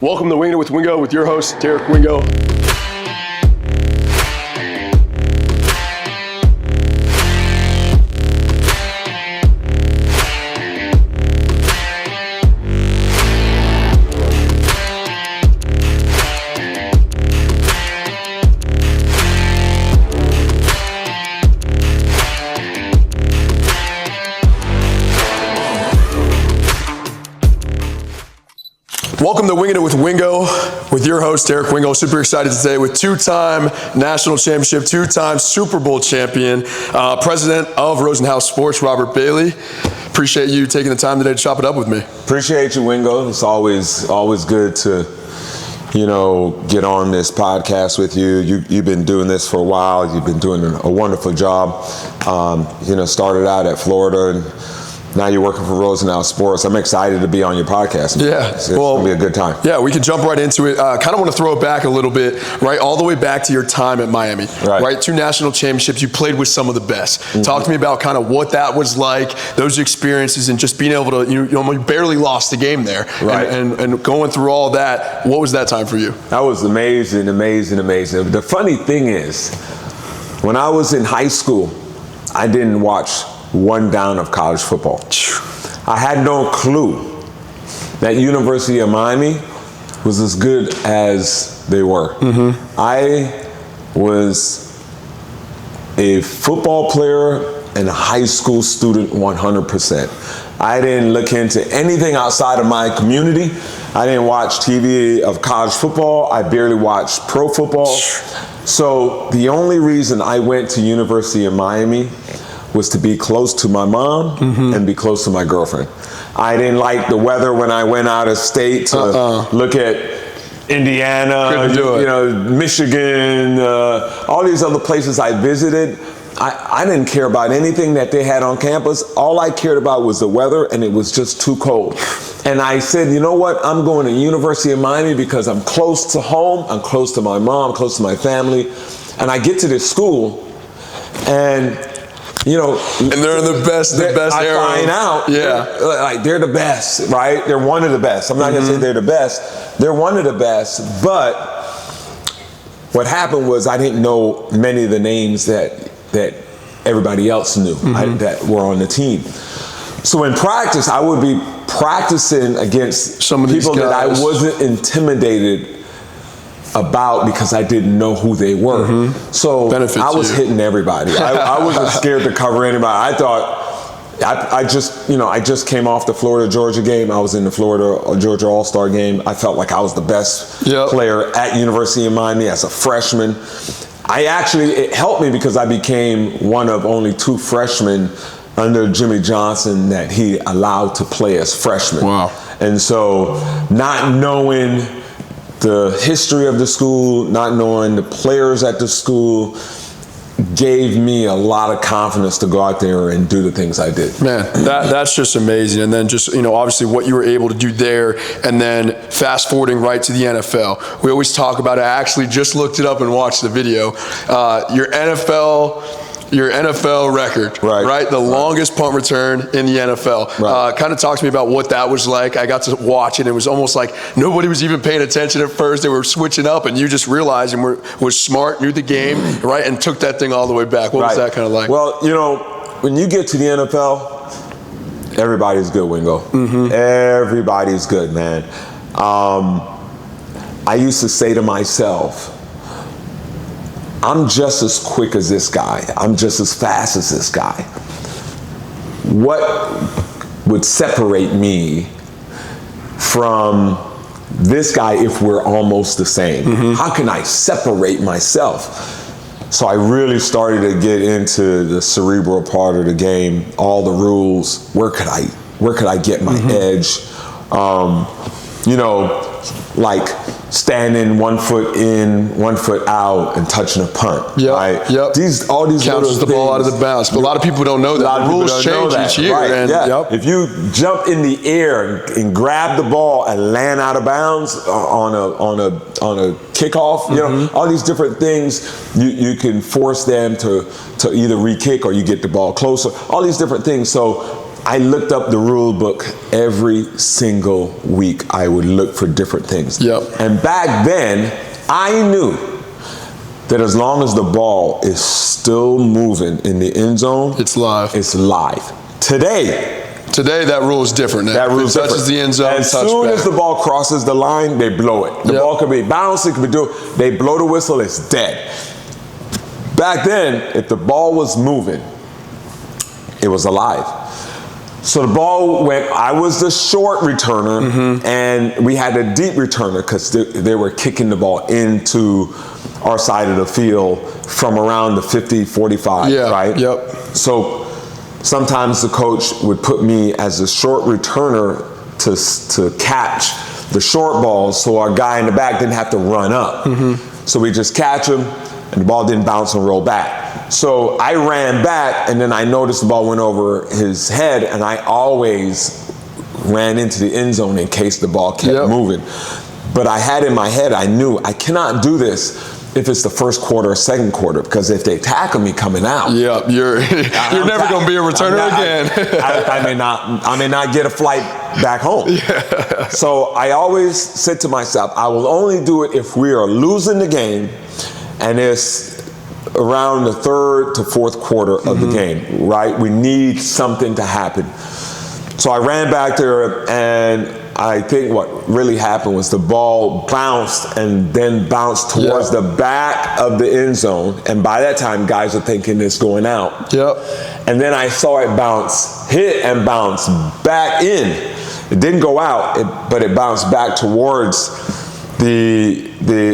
Welcome to Winging It with Wingo with your host, Derek Wingo. Welcome to Winging It with Wingo with your host, Derek Wingo. Super excited today with two-time national championship, two-time Super Bowl champion, president of Rosenhaus Sports, Robert Bailey. Appreciate you taking the time today to chop it up with me. Appreciate you, Wingo. It's always good to, get on this podcast with you. You've been doing this for a while. You've been doing a wonderful job. Started out at Florida and now you're working for Rosenhaus Sports. I'm excited to be on your podcast. Yeah. It's going to be a good time. Yeah, we can jump right into it. Kind of want to throw it back a little bit, right? All the way back to your time at Miami, right? Two national championships. You played with some of the best. Mm-hmm. Talk to me about kind of what that was like, those experiences, and just being able to, you barely lost the game there. Right. And going through all that, what was that time for you? That was amazing. The funny thing is, when I was in high school, I didn't watch one down of college football. I had no clue that University of Miami was as good as they were. Mm-hmm. I was a football player and a high school student 100%. I didn't look into anything outside of my community. I didn't watch TV of college football. I barely watched pro football. So the only reason I went to University of Miami was to be close to my mom and be close to my girlfriend. I didn't like the weather when I went out of state to look at Indiana, Michigan, all these other places I visited. I didn't care about anything that they had on campus. All I cared about was the weather, and it was just too cold. And I said, you know what? I'm going to University of Miami because I'm close to home, I'm close to my mom, close to my family. And I get to this school, and and they're the best era. I find out, they're the best, right? They're one of the best. I'm not gonna say they're the best. They're one of the best. But what happened was I didn't know many of the names that everybody else knew that were on the team. So in practice, I would be practicing against some of people these guys that I wasn't intimidated about because I didn't know who they were. So I was hitting everybody. I wasn't scared to cover anybody. I thought I just came off the Florida-Georgia game. I was in the Florida-Georgia All-Star game. I felt like I was the best player at University of Miami as a freshman. It helped me because I became one of only two freshmen under Jimmy Johnson that he allowed to play as freshmen. Wow. And so not knowing the history of the school, not knowing the players at the school, gave me a lot of confidence to go out there and do the things I did. Man, that's just amazing. And then just, obviously what you were able to do there, and then fast forwarding right to the NFL. We always talk about it. I actually just looked it up and watched the video. Your NFL record, right? The longest punt return in the NFL. Kind of talk to me about what that was like. I got to watch it. It was almost like nobody was even paying attention at first. They were switching up, and you just realized and was smart, knew the game, right, and took that thing all the way back. What was that kind of like? Well, when you get to the NFL, everybody's good, Wingo. Everybody's good, man. I used to say to myself, I'm just as quick as this guy. I'm just as fast as this guy. What would separate me from this guy if we're almost the same? How can I separate myself? So I really started to get into the cerebral part of the game, all the rules. Where could I get my edge? Like standing 1 foot in, 1 foot out, and touching a punt. Right? All these counts the ball out of the bounce. But a lot of people don't know that. The rules change each year. Right. If you jump in the air and grab the ball and land out of bounds on a kickoff, all these different things, you can force them to either re-kick or you get the ball closer. All these different things. So I looked up the rule book every single week I would look for different things. Yep. And back then, I knew that as long as the ball is still moving in the end zone, it's live. It's live. Today, that rule is different now. That rule touches different. the end zone. As soon as the ball crosses the line, they blow it. The ball could be bounced, it could be they blow the whistle, it's dead. Back then, if the ball was moving, it was alive. So the ball went, I was the short returner, and we had a deep returner because they were kicking the ball into our side of the field from around the 50, 45, right? Yep. So sometimes the coach would put me as a short returner to catch the short balls so our guy in the back didn't have to run up. So we just catch him, and the ball didn't bounce and roll back. So I ran back, and then I noticed the ball went over his head, and I always ran into the end zone in case the ball kept moving. But I had in my head, I knew I cannot do this if it's the first quarter or second quarter, because if they tackle me coming out, you're never going to be a returner again. I may not get a flight back home. So I always said to myself, I will only do it if we are losing the game and it's around the third to fourth quarter of the game, right? We need something to happen. So I ran back there, and I think what really happened was the ball bounced and then bounced towards the back of the end zone. And by that time, guys are thinking it's going out. And then I saw it hit and bounce back in. It didn't go out, but it bounced back towards the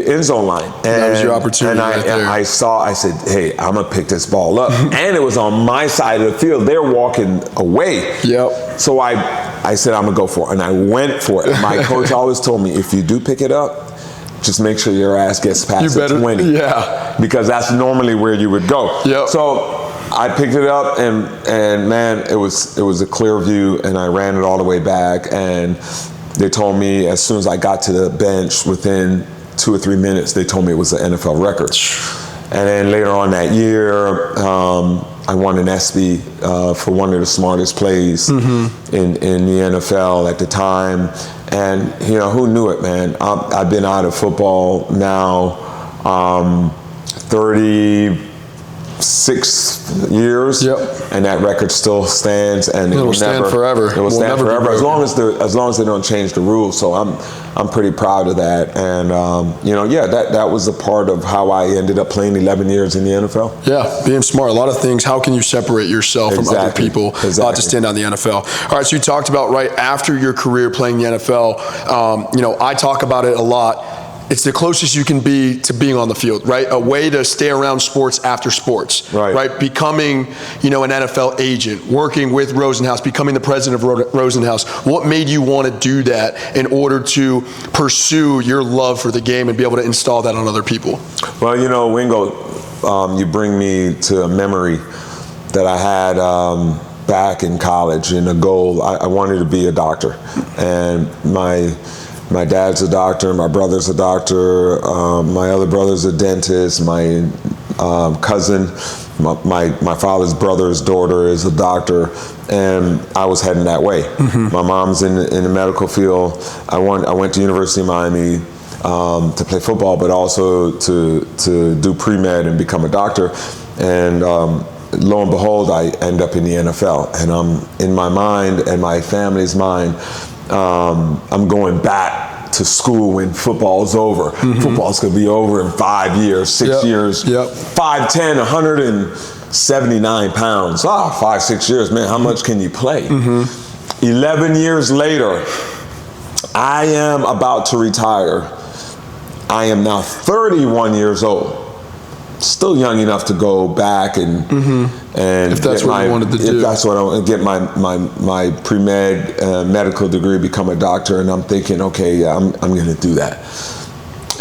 end zone line. And that was your opportunity. And I said, hey, I'm gonna pick this ball up. And it was on my side of the field. They're walking away. So I said, I'm gonna go for it. And I went for it. My coach always told me, if you do pick it up, just make sure your ass gets past the 20. Because that's normally where you would go. So I picked it up, and man, it was a clear view, and I ran it all the way back, and they told me as soon as I got to the bench, within 2 or 3 minutes, they told me it was an NFL record. And then later on that year, I won an ESPY for one of the smartest plays in the NFL at the time. And, you know, who knew it, man? I've been out of football now 36 years, and that record still stands, and it will stand forever. It will stand forever as long as they don't change the rules. So I'm pretty proud of that, and that was a part of how I ended up playing 11 years in the NFL. Being smart. A lot of things. How can you separate yourself from other people to stand on the NFL? All right. So you talked about right after your career playing the NFL. I talk about it a lot. It's the closest you can be to being on the field, right? A way to stay around sports after sports, right? Becoming, an NFL agent, working with Rosenhaus, becoming the president of Rosenhaus. What made you want to do that in order to pursue your love for the game and be able to install that on other people? Well, Wingo, you bring me to a memory that I had back in college, and a goal. I wanted to be a doctor, and my dad's a doctor, my brother's a doctor, my other brother's a dentist, my cousin, my father's brother's daughter is a doctor, and I was heading that way. My mom's in the medical field. I went to University of Miami to play football, but also to do pre-med and become a doctor. And lo and behold, I end up in the NFL, and I'm in my mind and my family's mind. I'm going back to school when football's over. Football's gonna be over in 5 years, 6 years. 5'10", 179 pounds. 5, 6 years, man, how much can you play? 11 years later, I am about to retire. I am now 31 years old. Still young enough to go back and if that's what you wanted to do. If that's what I want to get my pre-med medical degree, become a doctor, and I'm thinking, okay, I'm going to do that.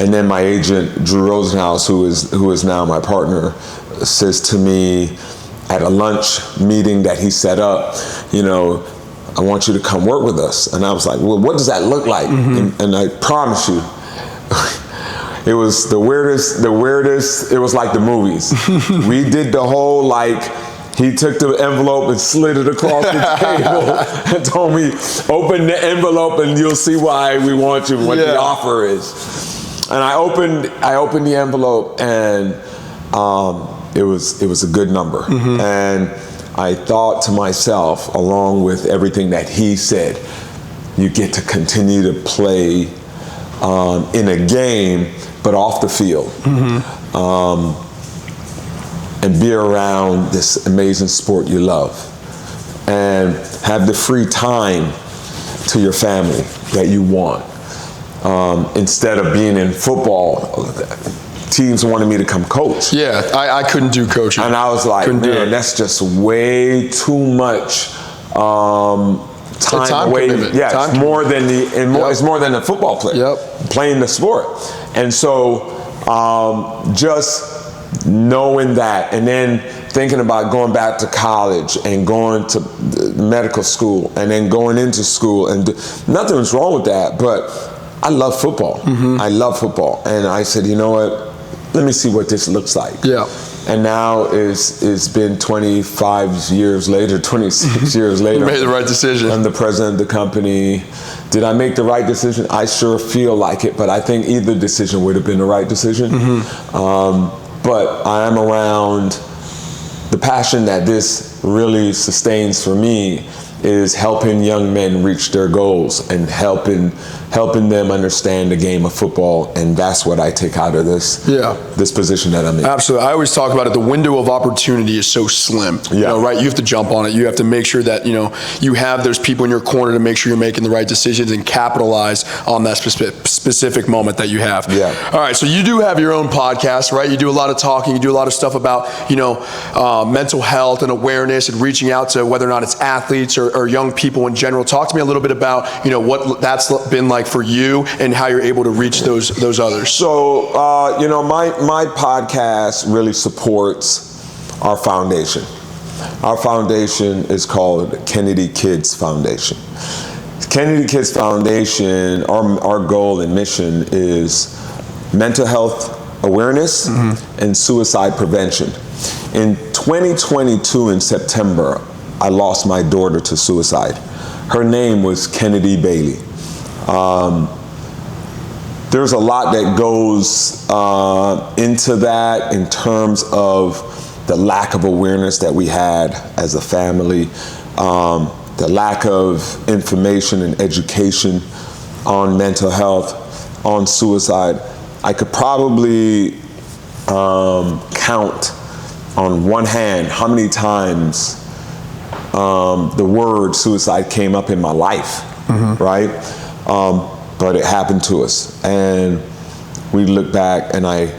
And then my agent, Drew Rosenhaus, who is now my partner, says to me at a lunch meeting that he set up, I want you to come work with us. And I was like, well, what does that look like? And I promise you, it was the weirdest, it was like the movies. We did the whole He took the envelope and slid it across the table and told me, open the envelope and you'll see why we want you, what the offer is. And I opened the envelope, and it was a good number. Mm-hmm. And I thought to myself, along with everything that he said, you get to continue to play in a game, but off the field. Mm-hmm. And be around this amazing sport you love, and have the free time to your family that you want. Instead of being in football, teams wanted me to come coach. Yeah, I couldn't do coaching. And I was like, man, that's just way too much time away. Commitment. Yeah, it's more than it's more than a football player playing the sport. And so just knowing that, and then thinking about going back to college and going to medical school and then going into school, and nothing was wrong with that, but I love football. Mm-hmm. I love football. And I said, you know what, let me see what this looks like. Yeah. And now it's been 25 years later, 26 years later. You made the right decision. I'm the president of the company. Did I make the right decision? I sure feel like it, but I think either decision would have been the right decision. Mm-hmm. But I am around, the passion that this really sustains for me is helping young men reach their goals and helping them understand the game of football, and that's what I take out of this position that I'm in. Absolutely. I always talk about it. The window of opportunity is so slim. Yeah. You know, right? You have to jump on it. You have to make sure that you have those people in your corner to make sure you're making the right decisions and capitalize on that specific moment that you have. Yeah. All right. So you do have your own podcast, right? You do a lot of talking. You do a lot of stuff about mental health and awareness and reaching out to whether or not it's athletes or young people in general. Talk to me a little bit about what that's been like for you and how you're able to reach those others. So my podcast really supports our foundation. Our foundation is called Kennedy Kids Foundation. Kennedy Kids Foundation, our goal and mission is mental health awareness and suicide prevention. In 2022 in September, I lost my daughter to suicide. Her name was Kennedy Bailey. There's a lot that goes into that in terms of the lack of awareness that we had as a family, the lack of information and education on mental health, on suicide. I could probably count on one hand how many times the word suicide came up in my life, right? But it happened to us. And we look back and I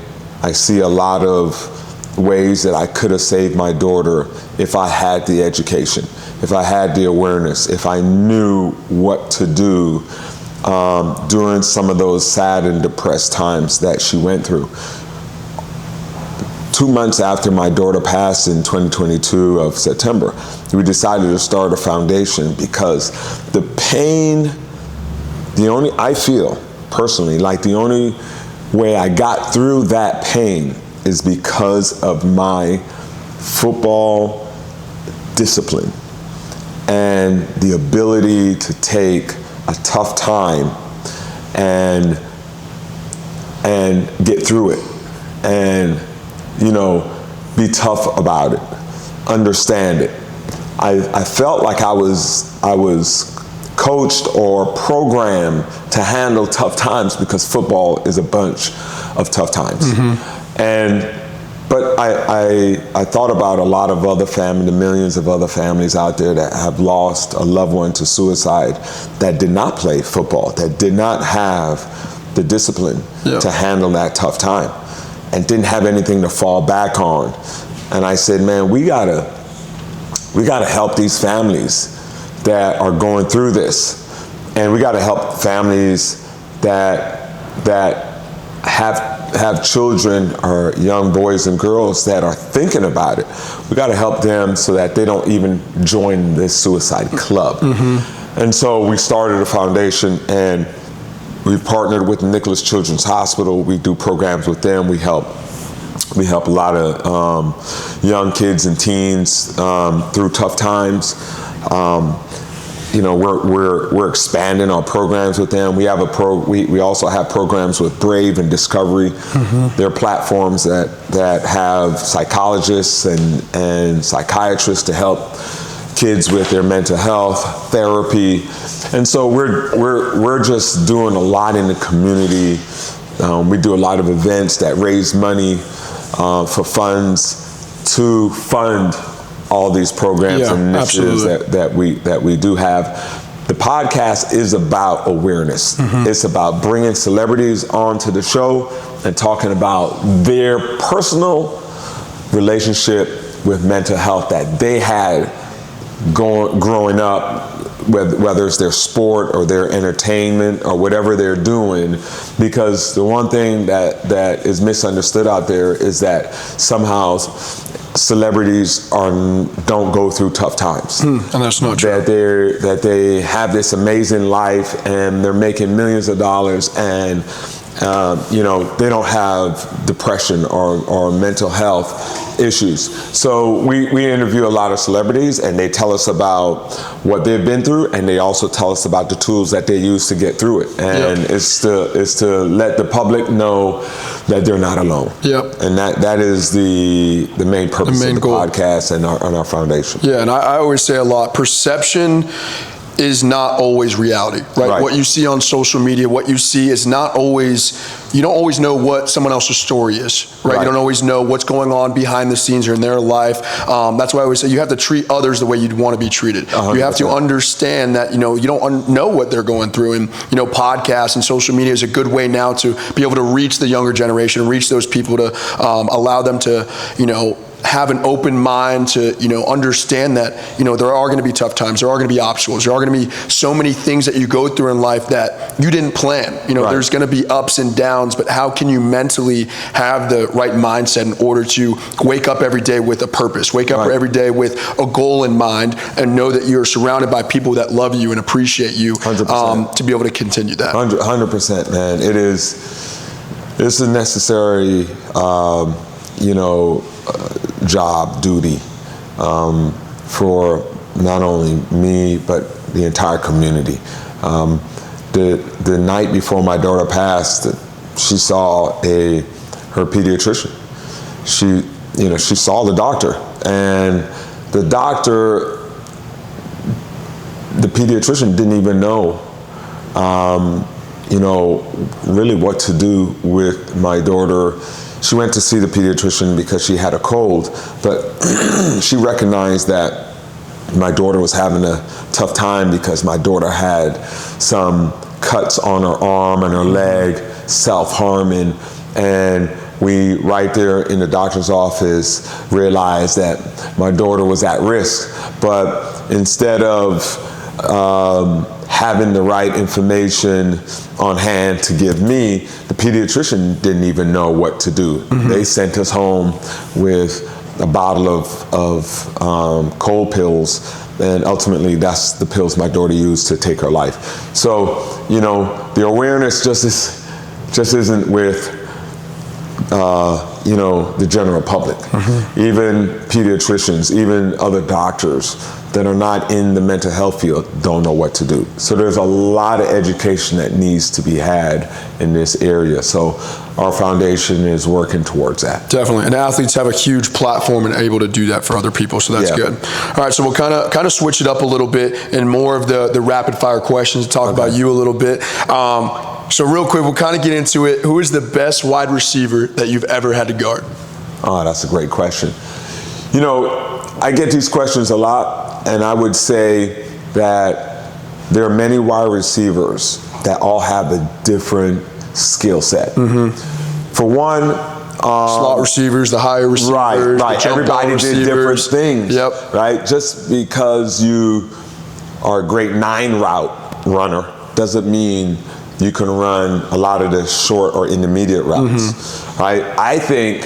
see a lot of ways that I could have saved my daughter if I had the education, if I had the awareness, if I knew what to do during some of those sad and depressed times that she went through. 2 months after my daughter passed in 2022 of September, we decided to start a foundation because the pain, I feel personally like the only way I got through that pain is because of my football discipline and the ability to take a tough time and get through it and be tough about it, understand it. I felt like I was coached or programmed to handle tough times because football is a bunch of tough times. But I thought about a lot of other families, the millions of other families out there that have lost a loved one to suicide that did not play football, that did not have the discipline to handle that tough time and didn't have anything to fall back on. And I said, man, we gotta help these families that are going through this. And we gotta help families that have children or young boys and girls that are thinking about it. We gotta help them so that they don't even join this suicide club. And so we started a foundation, and we partnered with Nicholas Children's Hospital. We do programs with them. We help We help a lot of young kids and teens through tough times. We're expanding our programs with them. We have we also have programs with Brave and Discovery. They're platforms that have psychologists and psychiatrists to help kids with their mental health, therapy. And so we're just doing a lot in the community. We do a lot of events that raise money for funds to fund all these programs and initiatives that we do have. The podcast is about awareness. It's about bringing celebrities onto the show and talking about their personal relationship with mental health that they had growing up, whether it's their sport or their entertainment or whatever they're doing. Because the one thing that is misunderstood out there is that somehow celebrities don't go through tough times. And that's not true. That they have this amazing life and they're making millions of dollars and they don't have depression or mental health issues. So we interview a lot of celebrities and they tell us about what they've been through, and they also tell us about the tools that they use to get through it. And it's to let the public know that they're not alone. And that is the main purpose of the podcast and our foundation. Yeah, and I always say a lot, perception is not always reality, right? What you see on social media, what you see is not always, you don't always know what someone else's story is, right? You don't always know what's going on behind the scenes or in their life. That's why I always say you have to treat others the way you'd want to be treated. 100%. You have to understand that, you don't know what they're going through. And, podcasts and social media is a good way now to be able to reach the younger generation, reach those people, to allow them to, have an open mind to, understand that, there are going to be tough times. There are going to be obstacles. There are going to be so many things that you go through in life that you didn't plan. There's going to be ups and downs, but how can you mentally have the right mindset in order to wake up every day with a purpose, wake up every day with a goal in mind, and know that you're surrounded by people that love you and appreciate you, 100%. To be able to continue that. 100%, man. It's a necessary, job, duty for not only me but the entire community. The night before my daughter passed, she saw her pediatrician. She saw the doctor, and the pediatrician didn't even know really what to do with my daughter. She went to see the pediatrician because she had a cold, but she recognized that my daughter was having a tough time because my daughter had some cuts on her arm and her leg, self-harming, and we, right there in the doctor's office, realized that my daughter was at risk. But instead of having the right information on hand to give me, the pediatrician didn't even know what to do. They sent us home with a bottle of cold pills, and ultimately that's the pills my daughter used to take her life. So, the awareness just isn't with the general public. Even pediatricians, even other doctors that are not in the mental health field don't know what to do. So there's a lot of education that needs to be had in this area. So our foundation is working towards that. Definitely, and athletes have a huge platform and are able to do that for other people, so that's good. All right, so we'll kind of switch it up a little bit and more of the rapid fire questions to talk about you a little bit. So real quick, we'll kind of get into it. Who is the best wide receiver that you've ever had to guard? Oh, that's a great question. I get these questions a lot, and I would say that there are many wide receivers that all have a different skill set. For one, slot receivers, the higher receivers, right. Everybody did different things. Right. Just because you are a great 9-route runner doesn't mean you can run a lot of the short or intermediate routes. Right. I think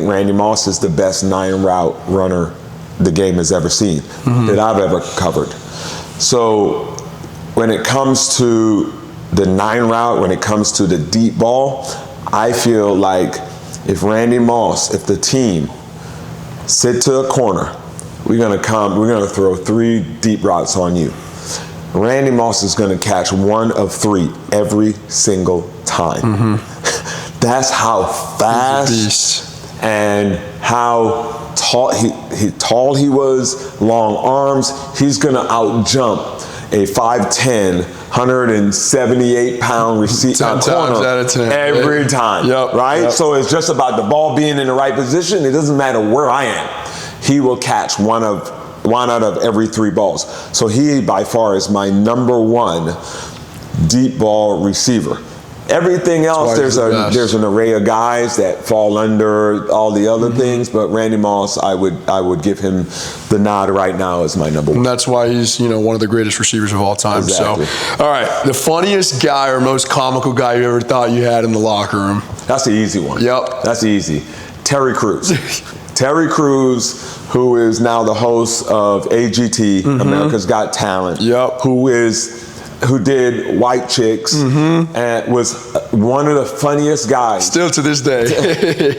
Randy Moss is the best 9-route runner the game has ever seen, that I've ever covered. So when it comes to the 9 route, when it comes to the deep ball, I feel like if Randy Moss, if the team sit to a corner, we're gonna throw 3 deep routes on you. Randy Moss is gonna catch 1 of 3 every single time. That's how fast and how tall he was, long arms. He's gonna out-jump a 5'10", 178-pound corner every time, right? Yep. So it's just about the ball being in the right position. It doesn't matter where I am. He will catch one out of every 3 balls. So he, by far, is my number 1 deep ball receiver. Everything else, there's an array of guys that fall under all the other things, but Randy Moss, I would give him the nod right now as my number 1. And that's why he's one of the greatest receivers of all time. Exactly. So, all right, the funniest guy or most comical guy you ever thought you had in the locker room? That's the easy one. Yep. That's easy. Terry Crews. Terry Crews, who is now the host of AGT, America's Got Talent. Yep. Who did White Chicks and was one of the funniest guys. Still to this day.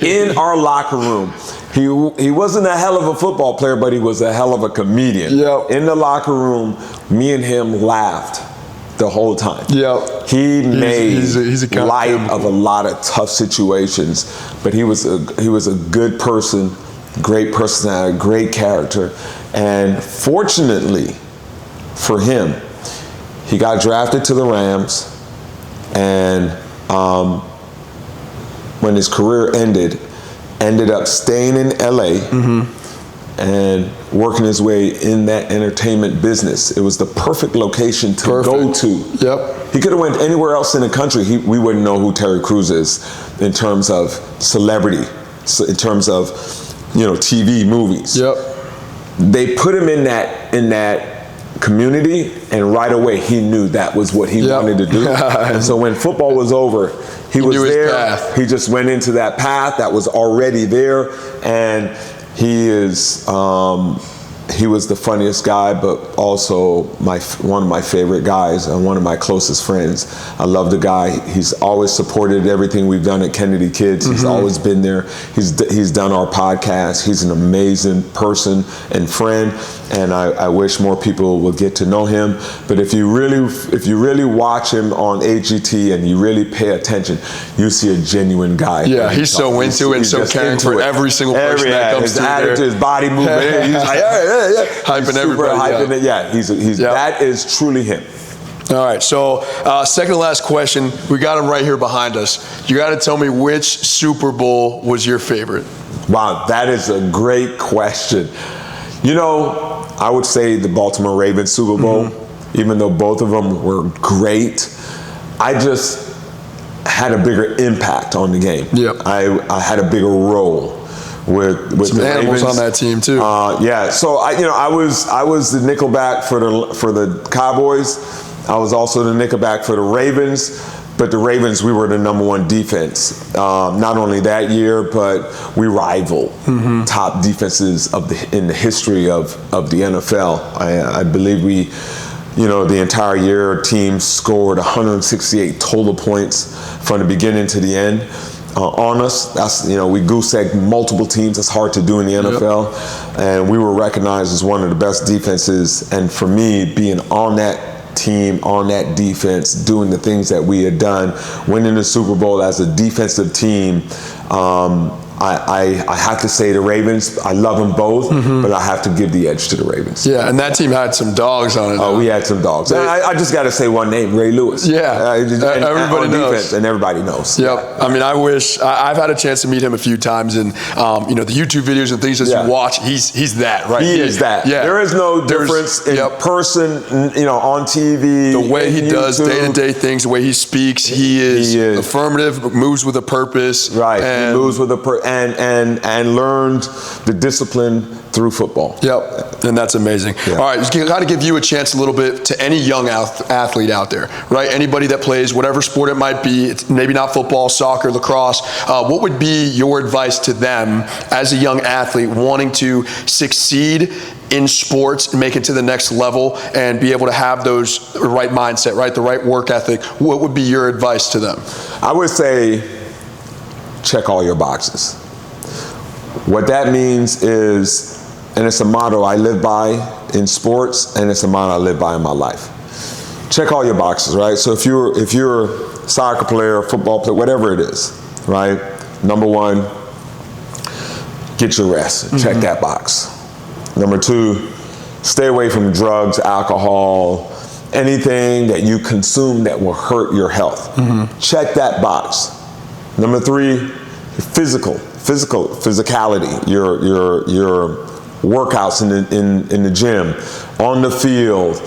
In our locker room. He wasn't a hell of a football player, but he was a hell of a comedian. Yep. In the locker room, me and him laughed the whole time. Yep. He made he's a light of a lot of tough situations, but he was a good person, great personality, great character, and fortunately for him, he got drafted to the Rams, and when his career ended up staying in LA and working his way in that entertainment business. It was the perfect location to go to. Yep. He could have went anywhere else in the country. We wouldn't know who Terry Crews is in terms of celebrity, in terms of TV, movies. Yep. They put him in that community, and right away he knew that was what he wanted to do. And so when football was over, he was there. He just went into that path that was already there, and he was the funniest guy, but also one of my favorite guys and one of my closest friends. I love the guy. He's always supported everything we've done at Kennedy Kids. He's always been there. He's done our podcast. He's an amazing person and friend, and I wish more people would get to know him. But if you really watch him on AGT and you really pay attention, you see a genuine guy. Yeah, he's so into it and so caring for every single person that comes through there. His body movement. He's like, hyping everybody. Hyping it. Yeah, that is truly him. All right, so second to last question. We got him right here behind us. You got to tell me which Super Bowl was your favorite. Wow, that is a great question. I would say the Baltimore Ravens Super Bowl, even though both of them were great. I just had a bigger impact on the game. Yep. I had a bigger role with some the animals Ravens on that team too. Yeah. So I was the nickelback for the Cowboys. I was also the nickelback for the Ravens. But the Ravens, we were the number 1 defense. Not only that year, but we rivaled top defenses in the history of the NFL. I believe the entire year, teams scored 168 total points from the beginning to the end on us. That's we goose-egged multiple teams. That's hard to do in the NFL, and we were recognized as one of the best defenses. And for me, being on that team, on that defense, doing the things that we had done, winning the Super Bowl as a defensive team, I have to say the Ravens. I love them both, but I have to give the edge to the Ravens. Yeah, and that team had some dogs on it. Oh, we had some dogs. I just got to say one name, Ray Lewis. Yeah, everybody knows. Defense, and everybody knows. Yep. Yeah. I mean, I've had a chance to meet him a few times, and the YouTube videos and things that you watch, he's that, right? He is that. Yeah. There is no difference in person, on TV. The way he does day-to-day things, the way he speaks, he is affirmative, moves with a purpose. Right. He moves with a purpose. And learned the discipline through football. Yep, and that's amazing. Yeah. All right, just got to give you a chance a little bit to any young athlete out there, right? Anybody that plays whatever sport it might be, it's maybe not football, soccer, lacrosse. What would be your advice to them as a young athlete wanting to succeed in sports, make it to the next level, and be able to have the right mindset, right, the right work ethic? What would be your advice to them? I would say, check all your boxes. What that means is, and it's a motto I live by in sports, and it's a motto I live by in my life. Check all your boxes, right? So if you're a soccer player, football player, whatever it is, right? Number one, get your rest. Check that box. Number two, stay away from drugs, alcohol, anything that you consume that will hurt your health. Check that box. Number three, physicality, your workouts in the gym, on the field,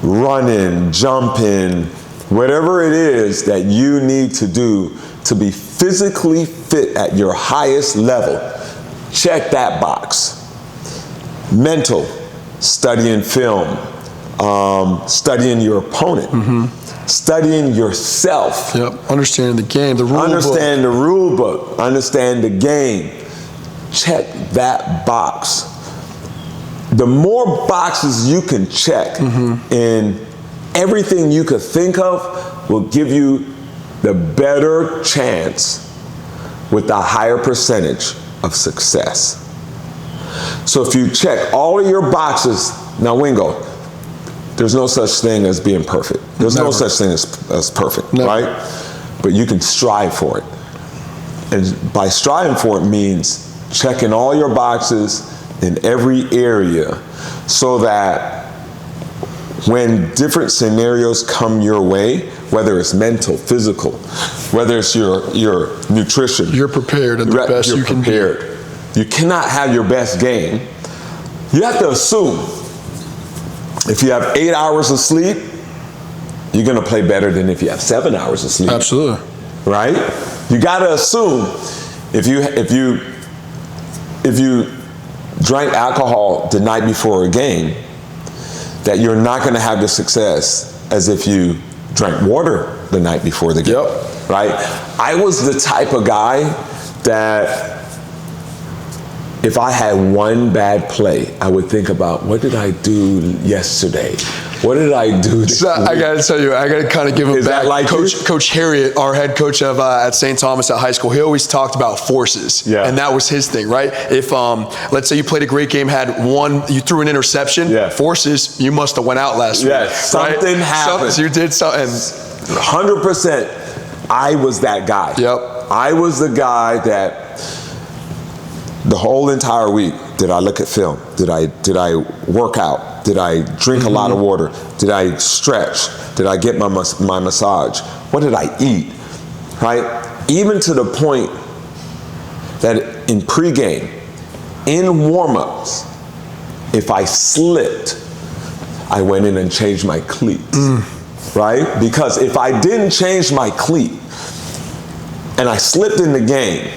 running, jumping, whatever it is that you need to do to be physically fit at your highest level. Check that box. Mental, studying film, studying your opponent, studying yourself. Yep. Understanding the game, the rule Understand the rule book. Understand the game. Check that box. The more boxes you can check in everything you could think of will give you the better chance with a higher percentage of success. So if you check all of your boxes, now Wingo, there's no such thing as being perfect. There's no such thing as perfect, right? But you can strive for it. And by striving for it means checking all your boxes in every area so that when different scenarios come your way, whether it's mental, physical, whether it's your nutrition, you're prepared at the best you can be. You cannot have your best game. You have to assume if you have 8 hours of sleep, you're going to play better than if you have 7 hours of sleep. Absolutely. Right? You got to assume if you drank alcohol the night before a game, that you're not going to have the success as if you drank water the night before the game. Yep. Right? I was the type of guy that if I had one bad play, I would think about, what did I do yesterday? What did I do this week? I got to tell you, I got to kind of give him back. Like Coach Harriet, our head coach of at St. Thomas at high school, he always talked about forces. Yeah. And that was his thing, right? If, let's say you played a great game, you threw an interception, forces, you must have went out last week. Yes, something happened. You did something. 100%, I was that guy. Yep. I was the guy that the whole entire week, did I look at film? Did I work out? Did I drink a lot of water? Did I stretch? Did I get my massage? What did I eat? Right? Even to the point that in pregame, in warm-ups, if I slipped, I went in and changed my cleats. Right? Because if I didn't change my cleat and I slipped in the game,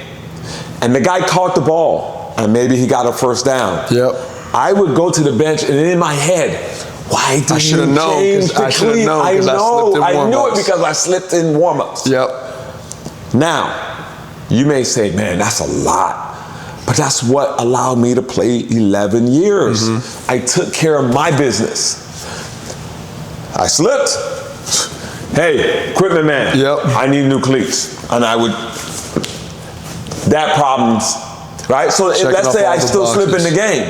and the guy caught the ball, and maybe he got a first down. Yep. I would go to the bench, and in my head, why didn't you change the cleat? I knew it because I slipped in warm-ups. Yep. Now, you may say, man, that's a lot. But that's what allowed me to play 11 years. I took care of my business. I slipped. Hey, equipment man, I need new cleats. And I would, that problem's, right? So let's say I still slip in the game.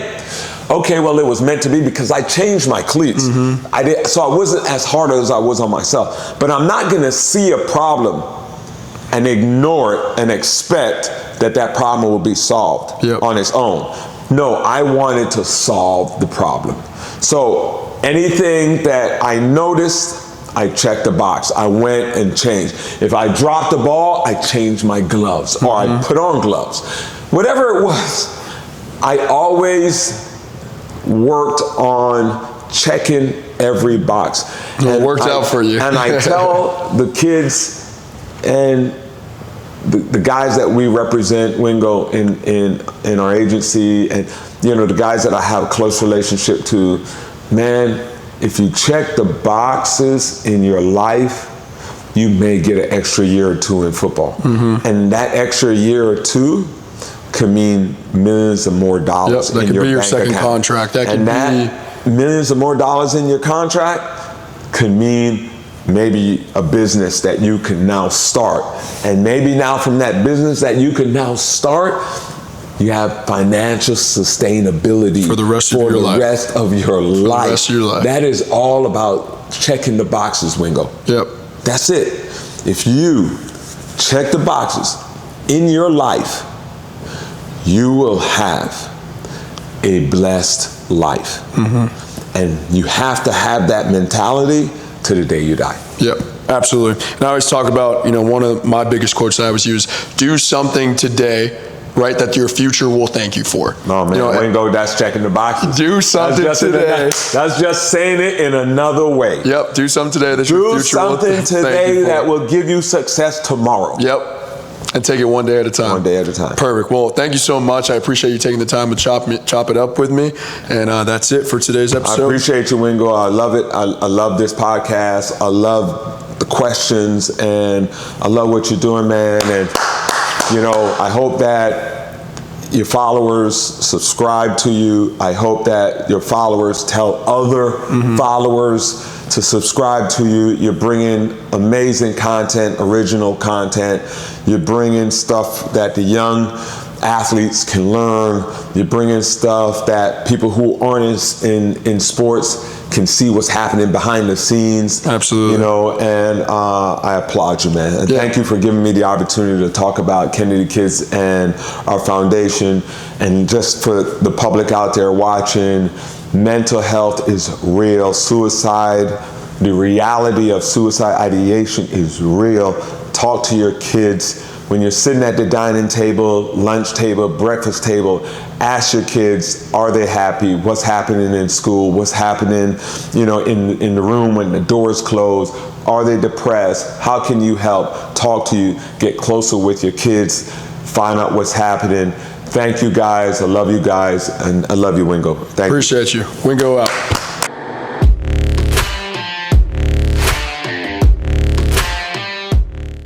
Okay, well, it was meant to be because I changed my cleats. So I wasn't as hard as I was on myself. But I'm not going to see a problem and ignore it and expect that problem will be solved on its own. No, I wanted to solve the problem. So anything that I noticed, I checked the box. I went and changed. If I dropped the ball, I changed my gloves or I put on gloves. Whatever it was, I always worked on checking every box. It worked out for you. And I tell the kids and the guys that we represent, Wingo, in our agency, and the guys that I have a close relationship to, man, if you check the boxes in your life, you may get an extra year or two in football. And that extra year or two could mean millions of more dollars in your bank account. That could be your second contract. That millions of more dollars in your contract could mean maybe a business that you can now start. And maybe now from that business that you can now start, you have financial sustainability for the rest of your life. Rest of your life. The rest of your life. That is all about checking the boxes, Wingo. Yep. That's it. If you check the boxes in your life, you will have a blessed life. And you have to have that mentality to the day you die. Yep, absolutely. And I always talk about, one of my biggest quotes that I always use, do something today, right, that your future will thank you for. No, man, Wingo, that's checking the boxes. Do something today. That's just saying it in another way. Yep, do something today that your future will thank you for. Do something today that will give you success tomorrow. Yep. And take it one day at a time. One day at a time. Perfect. Well, thank you so much. I appreciate you taking the time to chop it up with me. And that's it for today's episode. I appreciate you, Wingo. I love it. I love this podcast. I love the questions, and I love what you're doing, man. And, I hope that your followers subscribe to you. I hope that your followers tell other followers to subscribe to you. You're bringing amazing content, original content. You're bringing stuff that the young athletes can learn. You're bringing stuff that people who aren't in sports can see what's happening behind the scenes. Absolutely. And I applaud you, man. And thank you for giving me the opportunity to talk about Kennedy Kids and our foundation. And just for the public out there watching, mental health is real. Suicide, the reality of suicide ideation is real. Talk to your kids. When you're sitting at the dining table, lunch table, breakfast table, ask your kids, are they happy? What's happening in school? What's happening, in the room when the doors close? Are they depressed? How can you help? Talk to you, get closer with your kids, find out what's happening. Thank you guys. I love you guys, and I love you, Wingo. Thank you. Appreciate you. Wingo out.